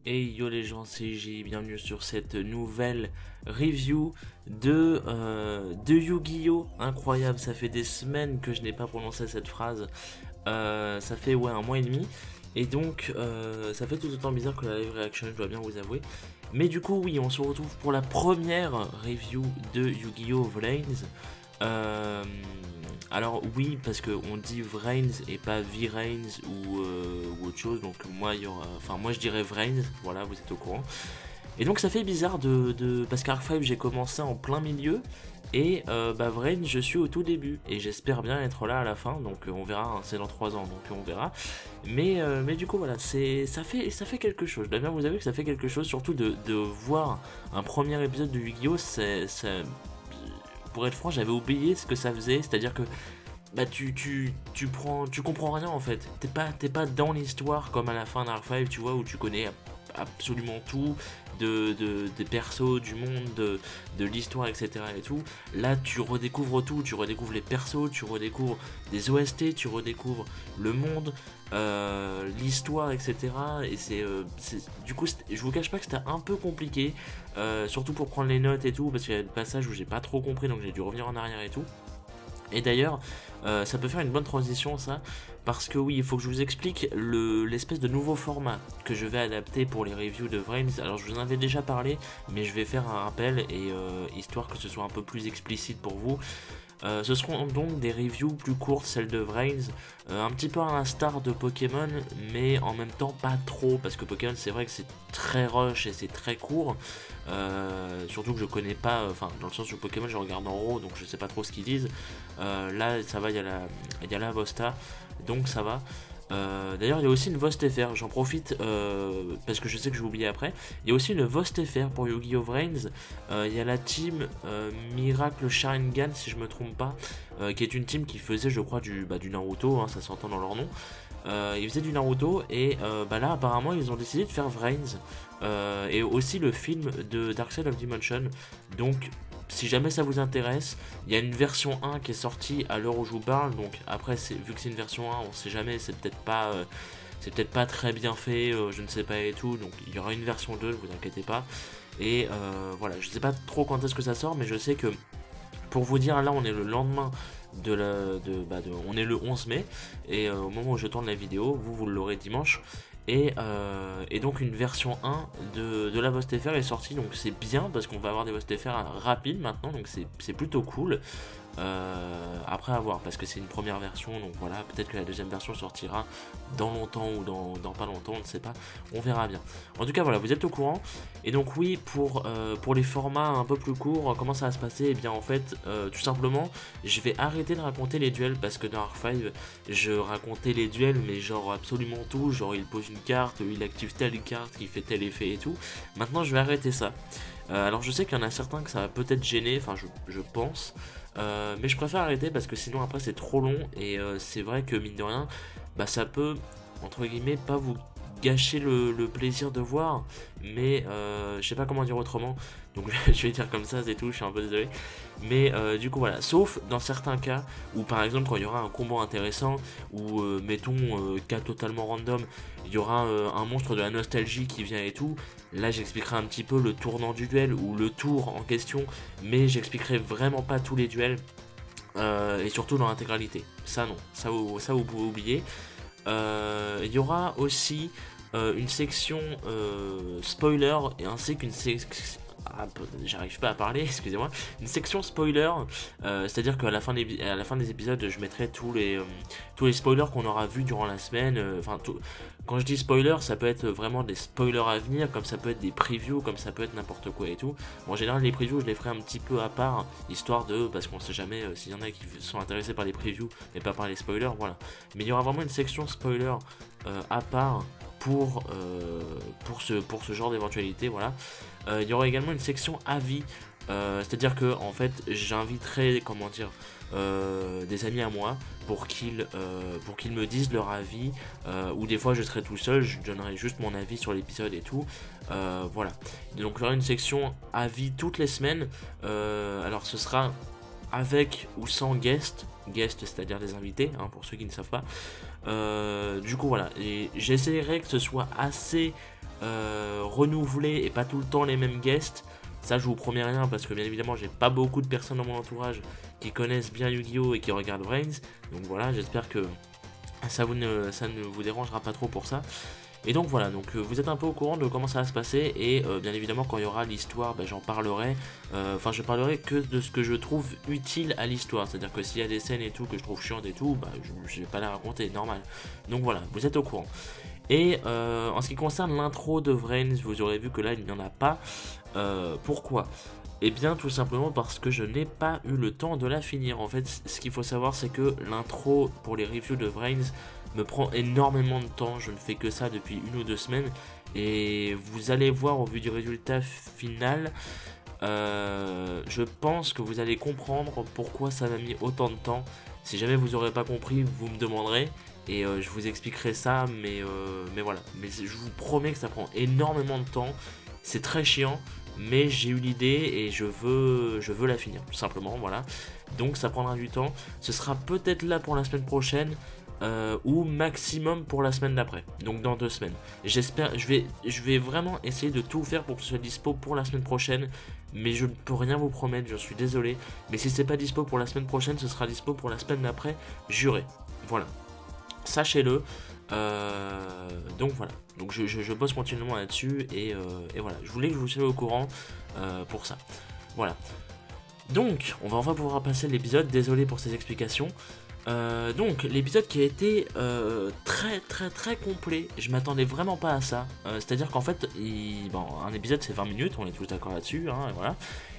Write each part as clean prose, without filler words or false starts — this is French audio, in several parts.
Hey yo les gens, c'est J, bienvenue sur cette nouvelle review de Yu-Gi-Oh! Incroyable, ça fait des semaines que je n'ai pas prononcé cette phrase, ça fait ouais un mois et demi, et donc ça fait tout autant bizarre que la live reaction, je dois bien vous avouer. Mais du coup oui, on se retrouve pour la première review de Yu-Gi-Oh! Vrains. Euh, alors oui, parce qu'on dit Vrains et pas V-Rains ou autre chose, donc moi il y aura, enfin moi je dirais Vrains, voilà, vous êtes au courant. Et donc ça fait bizarre parce qu'Arc 5 j'ai commencé en plein milieu et Vrains je suis au tout début et j'espère bien être là à la fin, donc on verra, hein, c'est dans 3 ans donc on verra. Mais du coup voilà, ça fait quelque chose, je dois bien vous avouer que ça fait quelque chose, surtout de voir un premier épisode de Yu-Gi-Oh! Pour être franc, j'avais oublié ce que ça faisait, c'est-à-dire que bah tu comprends rien en fait. T'es pas dans l'histoire comme à la fin d'Arc 5, tu vois, où tu connais absolument tout des persos, du monde, de l'histoire, etc. et tout. Là, tu redécouvres tout, tu redécouvres les persos, tu redécouvres des OST, tu redécouvres le monde, l'histoire, etc. Et du coup, je vous cache pas que c'était un peu compliqué, surtout pour prendre les notes et tout, parce qu'il y a des passages où j'ai pas trop compris, donc j'ai dû revenir en arrière et tout. Et d'ailleurs, ça peut faire une bonne transition ça, parce que oui, il faut que je vous explique l'espèce de nouveau format que je vais adapter pour les reviews de Vrains. Alors je vous en avais déjà parlé, mais je vais faire un rappel, et histoire que ce soit un peu plus explicite pour vous. Ce seront donc des reviews plus courtes, celles de Vrains, un petit peu à l'instar de Pokémon, mais en même temps pas trop, parce que Pokémon c'est vrai que c'est très rush et c'est très court, surtout que je connais pas, enfin dans le sens où Pokémon je regarde en haut, donc je sais pas trop ce qu'ils disent. Là ça va, il y a la Vosta, donc ça va. D'ailleurs il y a aussi une Vost FR, j'en profite parce que je sais que je vais oublier après. Il y a aussi une Vost FR pour Yu-Gi-Oh! Vrains. Il y a la team Miracle Sharingan si je me trompe pas, qui est une team qui faisait je crois du Naruto, hein, ça s'entend dans leur nom. Ils faisaient du Naruto et là apparemment ils ont décidé de faire Vrains, et aussi le film de Dark Side of Dimension. Donc si jamais ça vous intéresse, il y a une version 1 qui est sortie à l'heure où je vous parle, donc après vu que c'est une version 1, on sait jamais, c'est peut-être pas très bien fait, je ne sais pas et tout, donc il y aura une version 2, ne vous inquiétez pas. Et voilà, je sais pas trop quand est-ce que ça sort, mais je sais que, pour vous dire, là on est le lendemain on est le 11 mai, et au moment où je tourne la vidéo, vous l'aurez dimanche. Et donc une version 1 de la Vost FR est sortie, donc c'est bien parce qu'on va avoir des Vost FR rapides maintenant, donc c'est plutôt cool. Après à voir, parce que c'est une première version, donc voilà, peut-être que la deuxième version sortira dans longtemps ou dans pas longtemps, on ne sait pas, on verra bien. En tout cas voilà, vous êtes au courant. Et donc oui, pour les formats un peu plus courts, comment ça va se passer? Et bien en fait, tout simplement, je vais arrêter de raconter les duels, parce que dans Arc 5, je racontais les duels, mais genre absolument tout, genre il pose une carte, il active telle carte, qui fait tel effet et tout. Maintenant je vais arrêter ça. Alors je sais qu'il y en a certains que ça va peut-être gêner, enfin je pense, mais je préfère arrêter parce que sinon après c'est trop long, et c'est vrai que mine de rien, ça peut, entre guillemets, pas vous gâcher le plaisir de voir, mais je sais pas comment dire autrement, donc je vais dire comme ça, c'est tout, je suis un peu désolé. Mais du coup voilà, sauf dans certains cas où par exemple quand il y aura un combo intéressant, ou mettons cas totalement random, il y aura un monstre de la nostalgie qui vient et tout, là j'expliquerai un petit peu le tournant du duel ou le tour en question, mais j'expliquerai vraiment pas tous les duels, et surtout dans l'intégralité. Ça non, ça vous pouvez oublier. Il y aura aussi une section spoiler, et ainsi qu'une section... j'arrive pas à parler, excusez-moi. Une section spoiler, c'est-à-dire qu'à la fin des épisodes, je mettrai tous les spoilers qu'on aura vus durant la semaine. Quand je dis spoiler, ça peut être vraiment des spoilers à venir, comme ça peut être des previews, comme ça peut être n'importe quoi et tout. Bon, en général, les previews, je les ferai un petit peu à part, histoire parce qu'on sait jamais s'il y en a qui sont intéressés par les previews et pas par les spoilers, voilà. Mais il y aura vraiment une section spoiler à part pour ce genre d'éventualité, voilà. Il y aura également une section avis, c'est-à-dire que en fait j'inviterai, comment dire, des amis à moi pour qu'ils me disent leur avis, ou des fois je serai tout seul, je donnerai juste mon avis sur l'épisode et tout, voilà. Donc il y aura une section avis toutes les semaines, alors ce sera avec ou sans guest, c'est-à-dire des invités, hein, pour ceux qui ne savent pas. Du coup voilà, et j'essaierai que ce soit assez renouvelés et pas tout le temps les mêmes guests. Ça je vous promets rien parce que bien évidemment j'ai pas beaucoup de personnes dans mon entourage qui connaissent bien Yu-Gi-Oh et qui regardent Vrains. Donc voilà, j'espère que ça ne vous dérangera pas trop pour ça. Et donc voilà, donc vous êtes un peu au courant de comment ça va se passer et bien évidemment quand il y aura l'histoire, bah, j'en parlerai. Enfin je parlerai que de ce que je trouve utile à l'histoire, c'est-à-dire que s'il y a des scènes et tout que je trouve chiantes et tout, bah, je vais pas les raconter, normal. Donc voilà, vous êtes au courant. Et en ce qui concerne l'intro de Vrains, vous aurez vu que là il n'y en a pas. Pourquoi ? Eh bien tout simplement parce que je n'ai pas eu le temps de la finir. En fait ce qu'il faut savoir c'est que l'intro pour les reviews de Vrains me prend énormément de temps, je ne fais que ça depuis 1 ou 2 semaines et vous allez voir au vu du résultat final, je pense que vous allez comprendre pourquoi ça m'a mis autant de temps. Si jamais vous n'aurez pas compris, vous me demanderez et je vous expliquerai ça, mais voilà. Mais je vous promets que ça prend énormément de temps, c'est très chiant, mais j'ai eu l'idée et je veux la finir, tout simplement, voilà. Donc ça prendra du temps, ce sera peut-être là pour la semaine prochaine, ou maximum pour la semaine d'après, donc dans 2 semaines. J'espère, je vais vraiment essayer de tout faire pour que ce soit dispo pour la semaine prochaine, mais je ne peux rien vous promettre, je suis désolé. Mais si c'est pas dispo pour la semaine prochaine, ce sera dispo pour la semaine d'après, juré. Voilà, sachez-le. Donc voilà, donc je bosse continuellement là-dessus et voilà, je voulais que je vous soyez au courant pour ça. Voilà. Donc, on va enfin pouvoir passer l'épisode, désolé pour ces explications. Donc l'épisode qui a été très complet, je m'attendais vraiment pas à ça, c'est à dire qu'en fait un épisode c'est 20 minutes, on est tous d'accord là-dessus, hein, et voilà,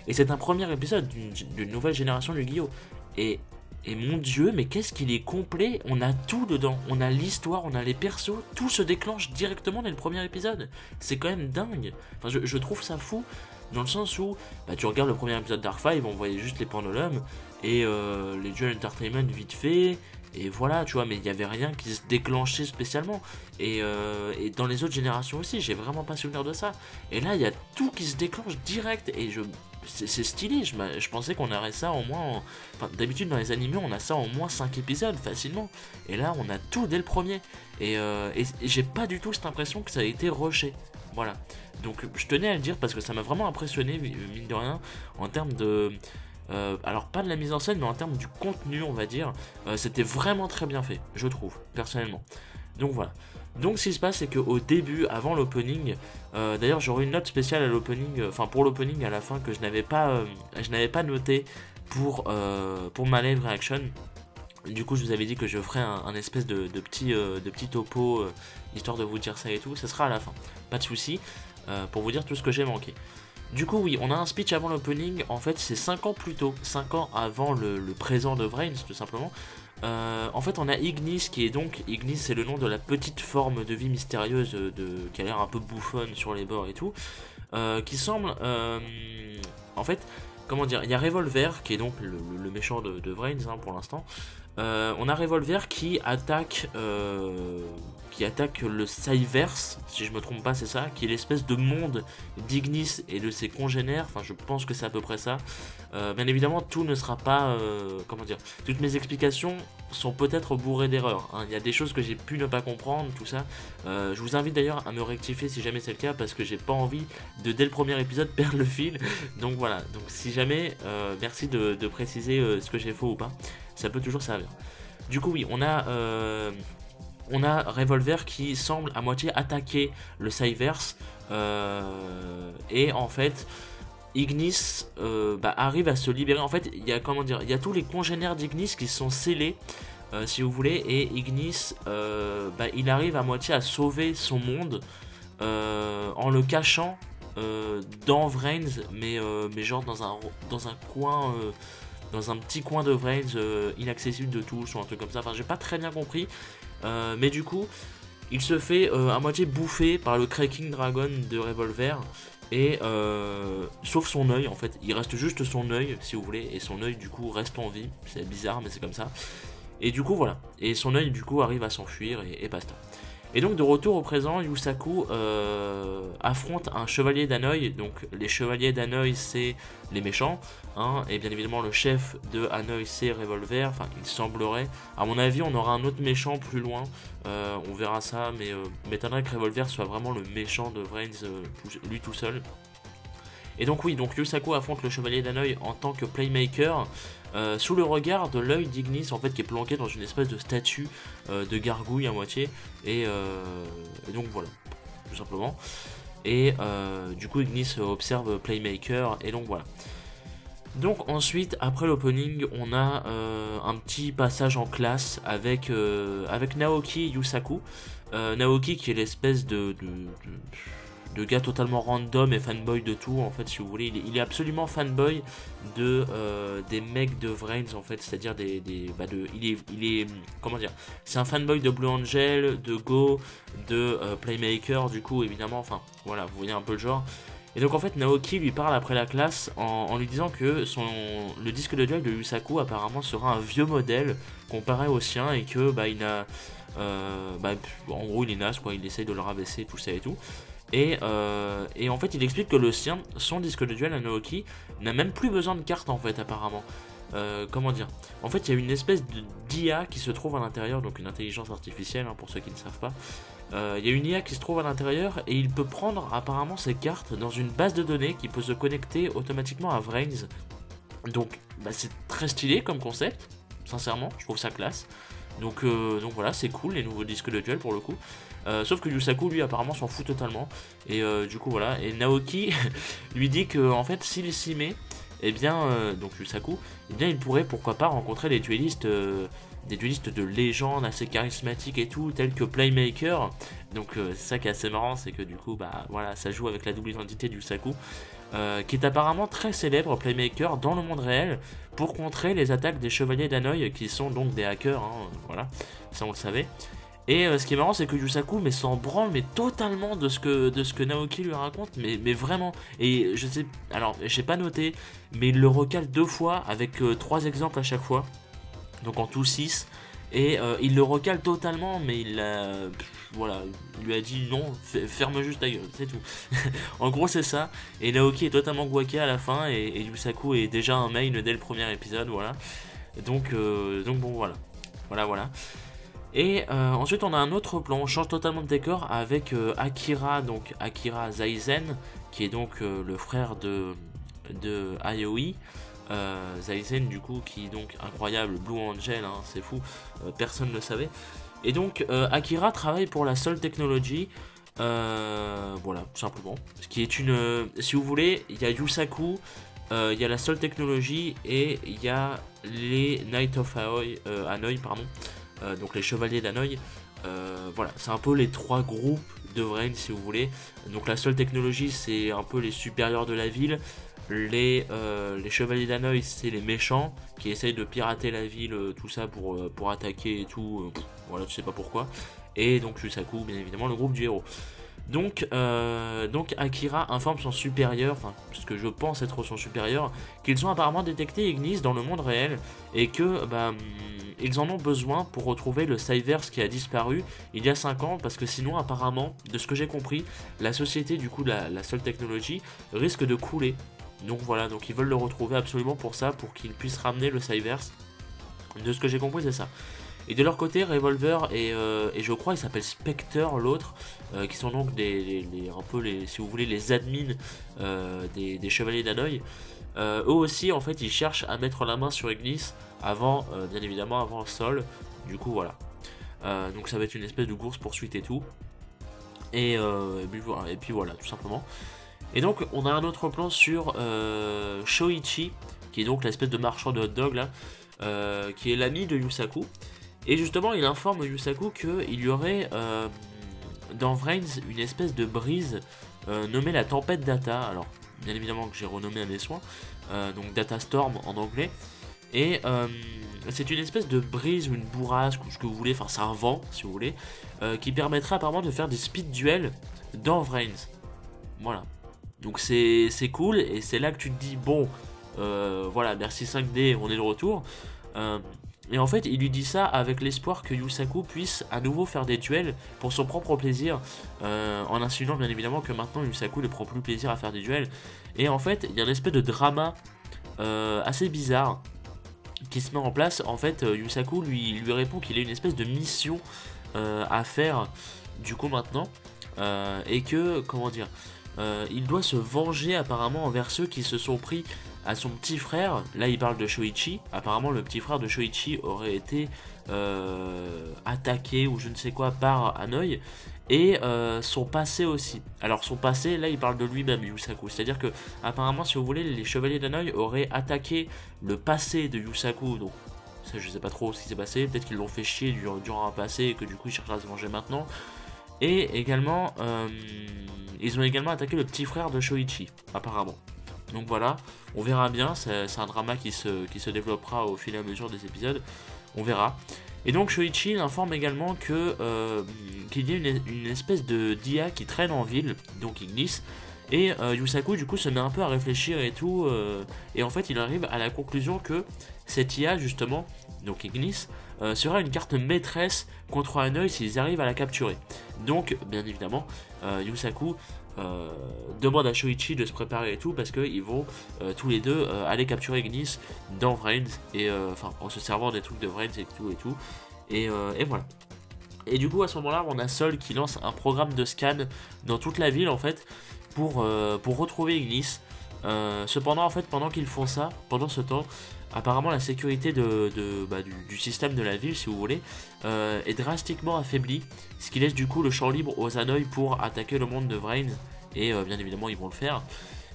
et c'est un premier épisode d'une nouvelle génération de Yu-Gi-Oh! Et mon dieu, mais qu'est-ce qu'il est complet, on a tout dedans, on a l'histoire, on a les persos, tout se déclenche directement dès le premier épisode, c'est quand même dingue, enfin je trouve ça fou, dans le sens où bah, tu regardes le premier épisode d'Arc 5, on voyait juste les pendulums et les Duel Entertainment vite fait, et voilà, tu vois, mais il n'y avait rien qui se déclenchait spécialement. Et dans les autres générations aussi, j'ai vraiment pas souvenir de ça. Et là, il y a tout qui se déclenche direct, et c'est stylé. Je pensais qu'on aurait ça au moins. Enfin, d'habitude, dans les animés, on a ça au moins 5 épisodes facilement. Et là, on a tout dès le premier. Et j'ai pas du tout cette impression que ça a été rushé. Voilà. Donc, je tenais à le dire parce que ça m'a vraiment impressionné, mine de rien, en termes de. Alors pas de la mise en scène mais en termes du contenu on va dire, c'était vraiment très bien fait, je trouve, personnellement. Donc voilà. Donc ce qui se passe c'est qu'au début, avant l'opening, d'ailleurs j'aurai une note spéciale à l'opening, enfin pour l'opening à la fin que je n'avais pas noté pour ma live reaction. Du coup je vous avais dit que je ferais un espèce de petit topo, histoire de vous dire ça et tout, ça sera à la fin, pas de soucis, pour vous dire tout ce que j'ai manqué. Du coup oui, on a un speech avant l'opening, en fait c'est 5 ans plus tôt, 5 ans avant le présent de Vrains tout simplement. En fait on a Ignis qui est donc, Ignis c'est le nom de la petite forme de vie mystérieuse qui a l'air un peu bouffonne sur les bords et tout, qui semble, en fait, comment dire, il y a Revolver qui est donc le méchant de Vrains hein, pour l'instant. On a Revolver qui attaque le Cyverse, si je me trompe pas c'est ça, qui est l'espèce de monde d'Ignis et de ses congénères, enfin je pense que c'est à peu près ça. Bien évidemment tout ne sera pas, comment dire, toutes mes explications sont peut-être bourrées d'erreurs, hein. Il y a des choses que j'ai pu ne pas comprendre, tout ça. Je vous invite d'ailleurs à me rectifier si jamais c'est le cas, parce que j'ai pas envie de dès le premier épisode perdre le fil, donc voilà, donc si jamais, merci de préciser ce que j'ai faux ou pas, ça peut toujours servir. Du coup oui, on a Revolver qui semble à moitié attaquer le Cyverse, et en fait Ignis arrive à se libérer. En fait il y a, comment dire, il y a tous les congénères d'Ignis qui sont scellés, si vous voulez, et Ignis il arrive à moitié à sauver son monde, en le cachant dans Vrains, mais genre dans un coin, dans un petit coin de Vrains, inaccessible de tous ou un truc comme ça, enfin j'ai pas très bien compris, mais du coup il se fait à moitié bouffer par le Cracking Dragon de Revolver, et sauf son œil en fait, il reste juste son œil si vous voulez, et son œil du coup reste en vie, c'est bizarre mais c'est comme ça, et du coup voilà, et son œil du coup arrive à s'enfuir et basta. Et donc de retour au présent, Yusaku affronte un chevalier d'Hanoï. Donc les chevaliers d'Hanoï, c'est les méchants, hein, et bien évidemment le chef de Hanoï, c'est Revolver. Enfin, il semblerait. À mon avis, on aura un autre méchant plus loin. On verra ça, mais m'étonnerait que Revolver soit vraiment le méchant de Vrains, lui tout seul. Et donc oui, donc Yusaku affronte le chevalier d'Hanoï en tant que playmaker, sous le regard de l'œil d'Ignis, en fait, qui est planqué dans une espèce de statue de gargouille à moitié. Et donc voilà, tout simplement. Et du coup, Ignis observe playmaker, et donc voilà. Donc ensuite, après l'opening, on a un petit passage en classe avec Naoki et Yusaku. Naoki qui est l'espèce de gars totalement random et fanboy de tout, en fait, si vous voulez. Il est absolument fanboy des mecs de Vrains, en fait, c'est-à-dire il est comment dire, c'est un fanboy de Blue Angel, de Go, de Playmaker, du coup, évidemment, enfin, voilà, vous voyez un peu le genre. Et donc en fait Naoki lui parle après la classe en lui disant que le disque de duel de Yusaku apparemment sera un vieux modèle comparé au sien, et que en gros il est naze quoi, il essaye de le rabaisser, tout ça et tout. Et en fait il explique que le sien, son disque de duel à Naoki, n'a même plus besoin de cartes en fait apparemment. Comment dire, en fait il y a une espèce d'IA qui se trouve à l'intérieur, donc une intelligence artificielle, hein, pour ceux qui ne savent pas. Il y a une IA qui se trouve à l'intérieur, et il peut prendre apparemment ses cartes dans une base de données qui peut se connecter automatiquement à Vrains. Donc c'est très stylé comme concept, sincèrement, je trouve ça classe. Donc voilà, c'est cool les nouveaux disques de duel pour le coup. Sauf que Yusaku lui apparemment s'en fout totalement. Et du coup voilà, et Naoki lui dit que en fait s'il s'y met, eh bien donc Yusaku, eh bien il pourrait pourquoi pas rencontrer des duellistes de légende assez charismatiques et tout, tels que Playmaker. Donc c'est ça qui est assez marrant, c'est que du coup voilà, ça joue avec la double identité de Yusaku, qui est apparemment très célèbre, Playmaker, dans le monde réel, pour contrer les attaques des chevaliers d'Hanoï, qui sont donc des hackers, hein, voilà, ça on le savait. Et ce qui est marrant, c'est que Yusaku s'en branle mais totalement de ce que Naoki lui raconte, mais vraiment. Et je sais, alors j'ai pas noté, mais il le recale 2 fois avec 3 exemples à chaque fois, donc en tout 6. Et il le recale totalement, mais voilà, il lui a dit non, ferme juste ta gueule, c'est tout. En gros c'est ça. Et Naoki est totalement guaqué à la fin, et Yusaku est déjà un main dès le premier épisode, voilà. Donc bon voilà. Et ensuite on a un autre plan, on change totalement de décor avec Akira, donc Akira Zaizen, qui est donc le frère de Aoi. Zaizen du coup, qui est donc incroyable, Blue Angel, hein, c'est fou, personne ne le savait. Et donc Akira travaille pour la Sol Technology, voilà, tout simplement. Ce qui est si vous voulez, il y a Yusaku, il y a la Sol Technology, et il y a les Knight of Hanoï, pardon. Donc les chevaliers d'Hanoï, voilà, c'est un peu les 3 groupes de Vrain si vous voulez. Donc la seule technologie, c'est un peu les supérieurs de la ville. Les chevaliers d'Hanoï, c'est les méchants qui essayent de pirater la ville, tout ça pour attaquer et tout, voilà, je sais pas pourquoi. Et donc Yusaku, bien évidemment, le groupe du héros. Donc Akira informe son supérieur, enfin ce que je pense être son supérieur, qu'ils ont apparemment détecté Ignis dans le monde réel, et que ils en ont besoin pour retrouver le Cyverse qui a disparu il y a 5 ans, parce que sinon apparemment, de ce que j'ai compris, la société du coup de la Sol Technology risque de couler. Donc voilà, donc ils veulent le retrouver absolument pour ça, pour qu'ils puissent ramener le Cyverse. De ce que j'ai compris, c'est ça. Et de leur côté, Revolver et je crois il s'appelle Spectre, l'autre, qui sont donc un peu si vous voulez, les admins des chevaliers d'Hanoï. Eux aussi, en fait, ils cherchent à mettre la main sur Ignis avant, bien évidemment, avant le sol. Du coup, voilà. Donc ça va être une espèce de course poursuite et tout. Et puis voilà, tout simplement. Et donc, on a un autre plan sur Shoichi, qui est donc l'espèce de marchand de hot dog là, qui est l'ami de Yusaku. Et justement, il informe Yusaku qu'il y aurait dans Vrains une espèce de brise nommée la tempête Data. Alors, bien évidemment que j'ai renommé à mes soins, donc Data Storm en anglais. Et c'est une espèce de brise ou une bourrasque, ou ce que vous voulez, enfin c'est un vent si vous voulez, qui permettrait apparemment de faire des speed duels dans Vrains. Voilà. Donc c'est cool, et c'est là que tu te dis, bon, voilà, merci 5D, on est de retour. Et en fait, il lui dit ça avec l'espoir que Yusaku puisse à nouveau faire des duels pour son propre plaisir, en insinuant bien évidemment que maintenant Yusaku ne prend plus plaisir à faire des duels. Et en fait, il y a une espèce de drama assez bizarre qui se met en place. En fait, Yusaku lui répond qu'il a une espèce de mission à faire du coup maintenant, et que, comment dire, il doit se venger apparemment envers ceux qui se sont pris à son petit frère. Là il parle de Shoichi, apparemment le petit frère de Shoichi aurait été attaqué ou je ne sais quoi par Hanoï, et son passé aussi. Alors son passé, là il parle de lui-même, Yusaku, c'est à dire que apparemment, si vous voulez, les chevaliers d'Hanoï auraient attaqué le passé de Yusaku, donc ça je sais pas trop ce qui s'est passé, peut-être qu'ils l'ont fait chier durant un passé et que du coup ils cherchent à se venger maintenant. Et également, ils ont également attaqué le petit frère de Shoichi, apparemment. Donc voilà, on verra bien, c'est un drama qui se développera au fil et à mesure des épisodes, on verra. Et donc Shoichi informe également que qu'il y a une espèce de d'IA qui traîne en ville, donc Ignis, et Yusaku du coup se met un peu à réfléchir et tout, et en fait il arrive à la conclusion que cette IA justement, donc Ignis, sera une carte maîtresse contre Hanoï s'ils arrivent à la capturer. Donc bien évidemment Yusaku demande à Shoichi de se préparer et tout, parce qu'ils vont tous les deux aller capturer Ignis dans Vrains, et enfin en se servant des trucs de Vrains et tout, et voilà. Et du coup à ce moment là on a Sol qui lance un programme de scan dans toute la ville en fait pour retrouver Ignis. Cependant en fait pendant qu'ils font ça, pendant ce temps, apparemment la sécurité du système de la ville, si vous voulez, est drastiquement affaiblie, ce qui laisse du coup le champ libre aux Hanoï pour attaquer le monde de Vrain, et bien évidemment ils vont le faire.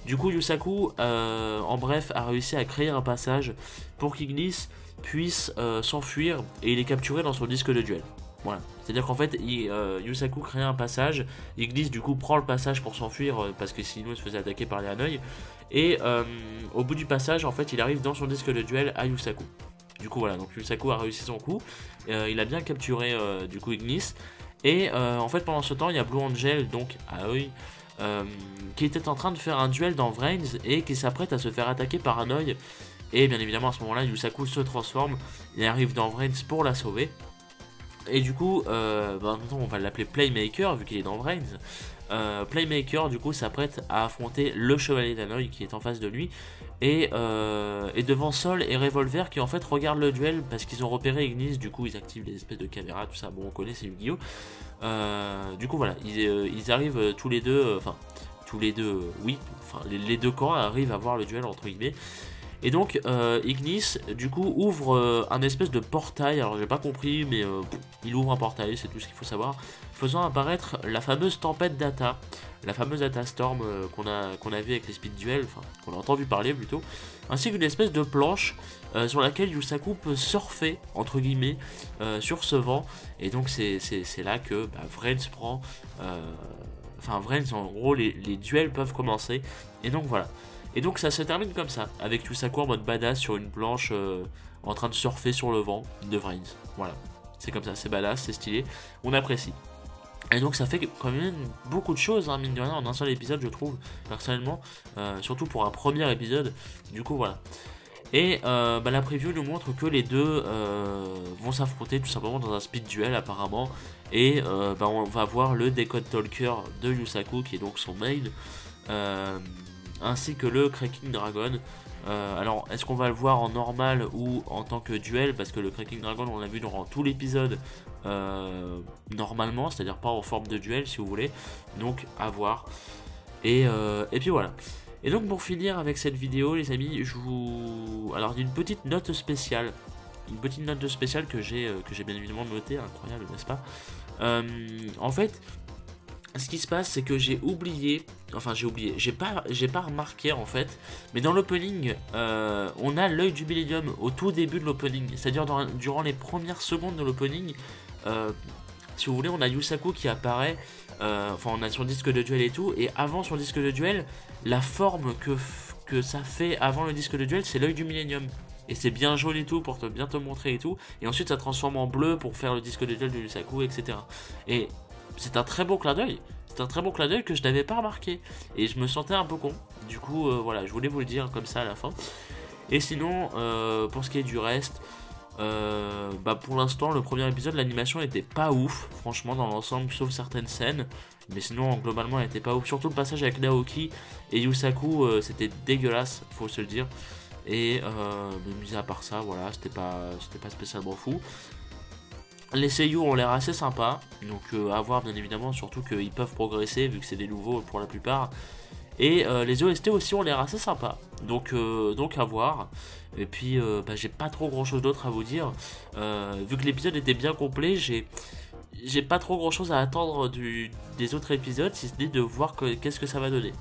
Du coup Yusaku, en bref, a réussi à créer un passage pour qu'Ignis puisse s'enfuir, et il est capturé dans son disque de duel. Voilà, c'est-à-dire qu'en fait, Yusaku crée un passage, Ignis du coup prend le passage pour s'enfuir, parce que sinon il se faisait attaquer par les Hanoï, et au bout du passage, en fait, il arrive dans son disque de duel à Yusaku. Du coup voilà, donc Yusaku a réussi son coup, il a bien capturé du coup Ignis, et en fait pendant ce temps, il y a Blue Angel, donc Aoi, qui était en train de faire un duel dans Vrains, et qui s'apprête à se faire attaquer par Hanoï, et bien évidemment à ce moment-là, Yusaku se transforme, il arrive dans Vrains pour la sauver. Et du coup, maintenant on va l'appeler Playmaker vu qu'il est dans Vrains. Playmaker du coup s'apprête à affronter le chevalier d'Hanoï qui est en face de lui, et devant Sol et Revolver qui en fait regardent le duel parce qu'ils ont repéré Ignis. Du coup ils activent les espèces de caméras, tout ça, bon on connaît, c'est Yu-Gi-Oh! Du coup voilà, ils arrivent tous les deux, oui, enfin les deux camps arrivent à voir le duel entre guillemets. Et donc Ignis du coup ouvre un espèce de portail, alors j'ai pas compris mais il ouvre un portail, c'est tout ce qu'il faut savoir, faisant apparaître la fameuse tempête d'Ata, la fameuse Ata Storm qu'on a vu avec les speed duels, enfin qu'on a entendu parler plutôt, ainsi qu'une espèce de planche sur laquelle Yusaku peut surfer entre guillemets sur ce vent. Et donc c'est là que Vrains prend, enfin Vrains en gros les duels peuvent commencer, et donc voilà. Et donc ça se termine comme ça, avec Yusaku en mode badass sur une planche en train de surfer sur le vent de Vrains. Voilà, c'est comme ça, c'est badass, c'est stylé, on apprécie. Et donc ça fait quand même beaucoup de choses, hein, mine de rien, en un seul épisode je trouve, personnellement, surtout pour un premier épisode, du coup voilà. Et la preview nous montre que les deux vont s'affronter tout simplement dans un speed duel apparemment, et on va voir le Decode Talker de Yusaku qui est donc son main, ainsi que le Cracking Dragon. Alors est-ce qu'on va le voir en normal ou en tant que duel, parce que le Cracking Dragon on l'a vu durant tout l'épisode normalement, c'est à dire pas en forme de duel si vous voulez, donc à voir. Et puis voilà. Et donc pour finir avec cette vidéo les amis, alors il y a une petite note spéciale, que j'ai bien évidemment notée, incroyable n'est-ce pas. En fait ce qui se passe c'est que j'ai pas remarqué en fait, mais dans l'opening on a l'œil du Millennium au tout début de l'opening, c'est à dire durant les premières secondes de l'opening, si vous voulez on a Yusaku qui apparaît, enfin on a son disque de duel et tout, et avant son disque de duel la forme que ça fait avant le disque de duel c'est l'œil du Millennium, et c'est bien jaune et tout pour bien te montrer et tout, et ensuite ça transforme en bleu pour faire le disque de duel de Yusaku, etc. Et c'est un très beau clin d'œil. C'est un très bon clin d'œil que je n'avais pas remarqué. Et je me sentais un peu con. Du coup, voilà, je voulais vous le dire comme ça à la fin. Et sinon, pour ce qui est du reste, Bah pour l'instant, le premier épisode, l'animation était pas ouf, franchement, dans l'ensemble, sauf certaines scènes. Mais sinon, globalement, elle était pas ouf. Surtout le passage avec Naoki et Yusaku, c'était dégueulasse, faut se le dire. Et mais mis à part ça, voilà, c'était pas spécialement fou. Les seiyuu ont l'air assez sympas, donc à voir bien évidemment, surtout qu'ils peuvent progresser vu que c'est des nouveaux pour la plupart. Et les OST aussi ont l'air assez sympas, donc à voir. Et puis bah, j'ai pas trop grand chose d'autre à vous dire. Vu que l'épisode était bien complet, j'ai pas trop grand chose à attendre des autres épisodes, si ce n'est de voir qu'est-ce que ça va donner.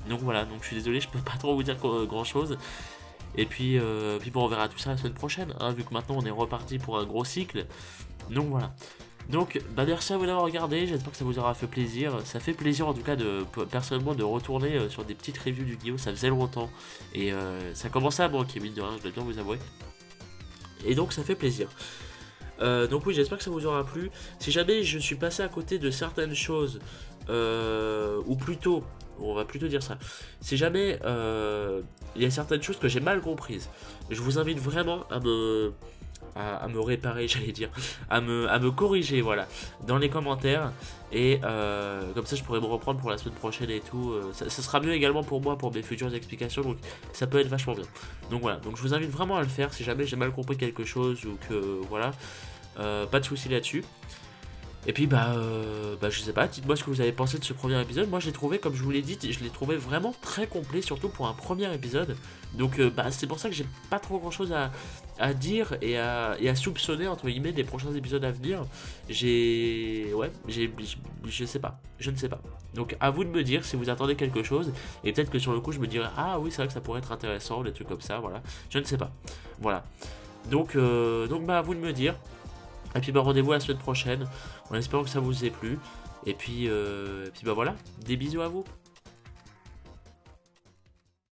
Donc voilà, donc je suis désolé, je peux pas trop vous dire grand chose. Et puis bon, on verra tout ça la semaine prochaine, hein, vu que maintenant on est reparti pour un gros cycle. Donc voilà. Donc bah merci à vous d'avoir regardé, j'espère que ça vous aura fait plaisir. Ça fait plaisir en tout cas personnellement de retourner sur des petites reviews du Guillaume, ça faisait longtemps. Et ça commençait à manquer, mine de rien, je dois bien vous avouer. Et donc ça fait plaisir. Donc oui, j'espère que ça vous aura plu. Si jamais je suis passé à côté de certaines choses, ou plutôt, on va plutôt dire ça, si jamais il y a certaines choses que j'ai mal comprises, je vous invite vraiment à me réparer, j'allais dire, à me corriger, voilà, dans les commentaires. Et comme ça je pourrais me reprendre pour la semaine prochaine et tout. Ça sera mieux également pour moi, pour mes futures explications, donc ça peut être vachement bien. Donc voilà, donc je vous invite vraiment à le faire si jamais j'ai mal compris quelque chose ou que voilà. Pas de soucis là-dessus. Et puis bah je sais pas, dites-moi ce que vous avez pensé de ce premier épisode. Moi je l'ai trouvé, comme je vous l'ai dit, je l'ai trouvé vraiment très complet, surtout pour un premier épisode. Donc bah c'est pour ça que j'ai pas trop grand chose à dire et à soupçonner entre guillemets des prochains épisodes à venir. Je sais pas, je ne sais pas. Donc à vous de me dire si vous attendez quelque chose, et peut-être que sur le coup je me dirais ah oui c'est vrai que ça pourrait être intéressant, des trucs comme ça, voilà. Je ne sais pas, voilà. Donc bah à vous de me dire. Et puis bah rendez-vous la semaine prochaine, en espérant que ça vous ait plu. Et puis bah voilà, des bisous à vous.